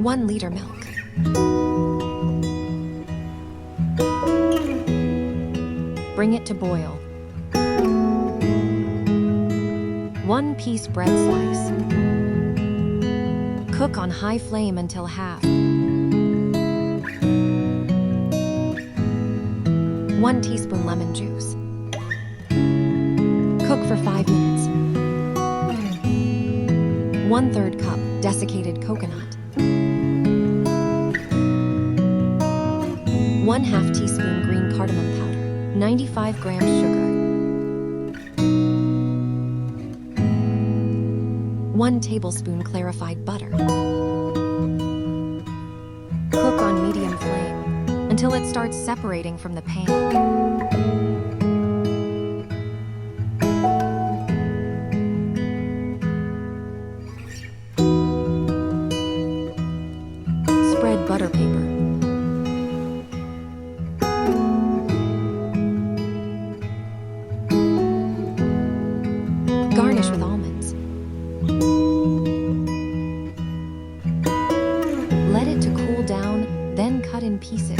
One liter milk. Bring it to boil. 1 piece bread slice. Cook on high flame until half. 1 teaspoon lemon juice. Cook for 5 minutes. 1/3 cup desiccated coconut. 1/2 teaspoon green cardamom powder. 95 grams sugar. 1 tablespoon clarified butter. Cook on medium flame until it starts separating from the pan. Spread butter paper. Garnish with almonds. Let it to cool down, then cut in pieces.